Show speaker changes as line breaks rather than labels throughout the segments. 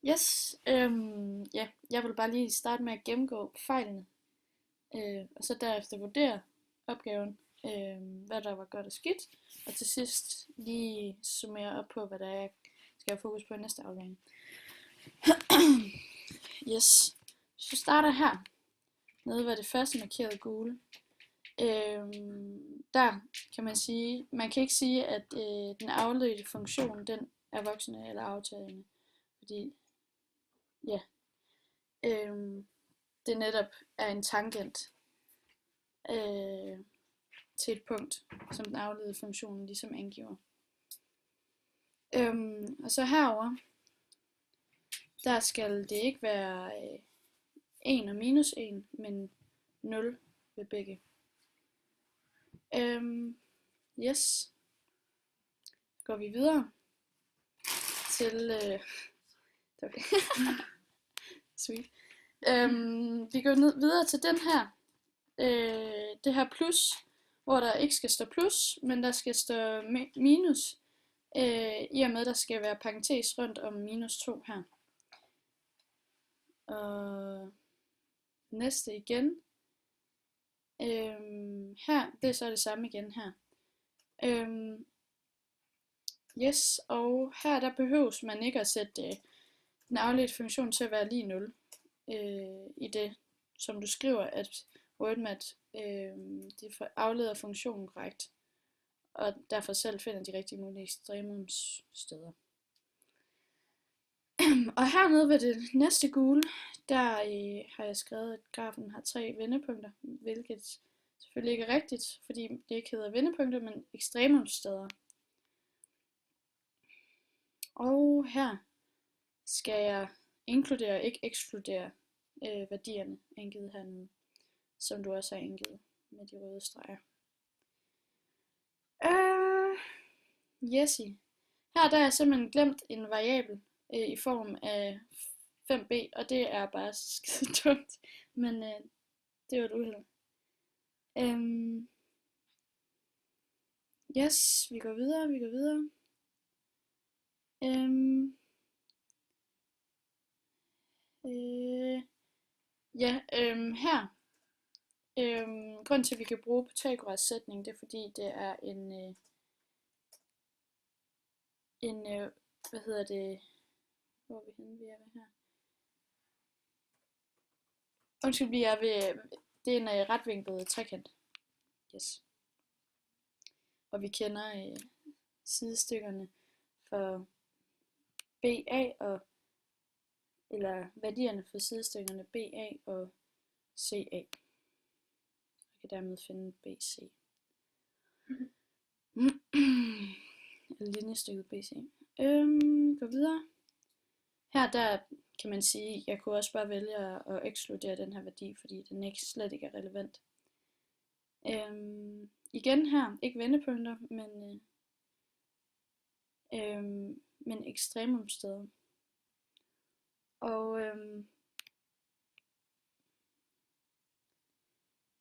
Yes, ja, jeg vil bare lige starte med at gennemgå fejlene, og så derefter vurdere opgaven, hvad der var godt og skidt, og til sidst lige summere op på, hvad der er, jeg skal have fokus på i næste aflevering. Yes, så starter her, nede ved det første markerede gule. Der kan man sige, man kan ikke sige, at den afledte funktion, den er voksende eller aftagende, fordi ja, det netop er en tangent til et punkt, som den afledte funktion ligesom angiver. Og så herover, der skal det ikke være 1 og minus 1, men 0 ved begge. Yes. Går vi videre til sweet. Vi går videre til den her. Det her plus, hvor der ikke skal stå plus, men der skal stå minus, i og med der skal være parentes rundt om minus 2 her. Og næste igen. Her, det er så det samme igen her. Yes, og her der behøves man ikke at sætte den afledte funktion til at være lige 0. I det, som du skriver, at WordMat de afleder funktionen korrekt, og derfor selv finder de rigtige mulige ekstremumssteder. Og hernede ved det næste gule, der har jeg skrevet, at grafen har 3 vendepunkter, hvilket selvfølgelig ikke er rigtigt, fordi det ikke hedder vendepunkter, men ekstremumssteder. Og her skal jeg inkludere, ikke ekskludere værdierne angivet hernede, som du også har angivet med de røde streger. Yes. Her der er jeg simpelthen glemt en variabel i form af 5b, og det er bare skide dumt, men det var et uheld. Yes, vi går videre. Her. Grunden til, at vi kan bruge Pythagoras sætning, det er fordi, det er en hvad hedder det, hvor er vi henne, vi er ved her? Undskyld, vi er ved, det er en retvinklet trekant. Yes. Og vi kender sidestykkerne for BA og, eller værdierne for sidestykkerne BA og CA. Jeg kan dermed finde BC. Linjestykket BC. Gå videre. Her der kan man sige, jeg kunne også bare vælge at ekskludere den her værdi, fordi den ikke slet ikke er relevant. Igen her, ikke vendepunkter, men ekstremumssteder. Og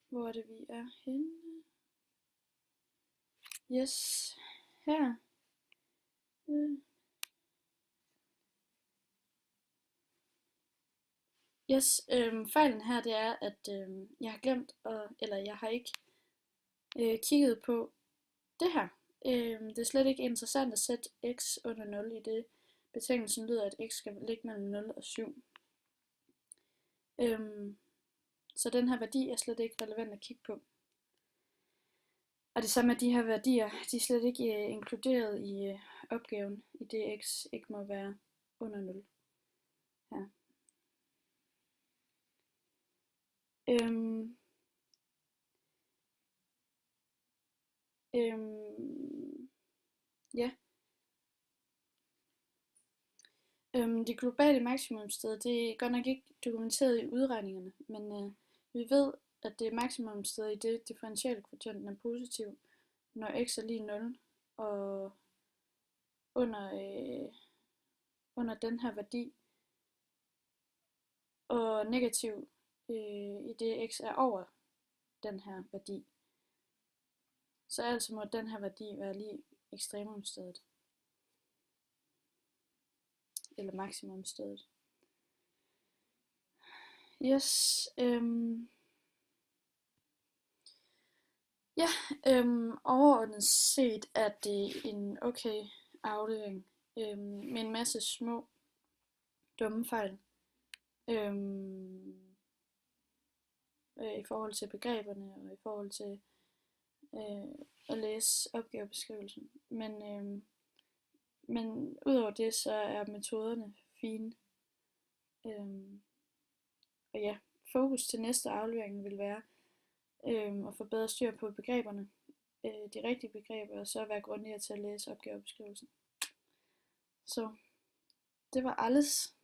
hvor er det vi er henne? Yes, her. Yes, fejlen her det er, at jeg har glemt, eller jeg har ikke kigget på det her. Det er slet ikke interessant at sætte x under 0 i det. Betegnelsen lyder, at x skal ligge mellem 0 og 7. Så den her værdi er slet ikke relevant at kigge på. Og det samme med de her værdier, de er slet ikke inkluderet i opgaven, i det x ikke må være under 0. Her. Ja. Det globale maksimumsted, det er godt nok ikke dokumenteret i udregningerne, men vi ved, at det er maksimumsted i det differentialkvotienten er positiv, når x er lige 0, og under den her værdi, og negativ i det x er over den her værdi. Så altså må den her værdi være lige ekstremumstedet. eller maksimumstedet. Yes, ja, overordnet set er det en okay aflevering, med en masse små dumme fejl, i forhold til begreberne og i forhold til at læse opgavebeskrivelsen. Men udover det, så er metoderne fine. Og ja, fokus til næste aflevering vil være at få bedre styr på begreberne, de rigtige begreber, og så være grundigere til at læse opgavebeskrivelsen. Så det var alles.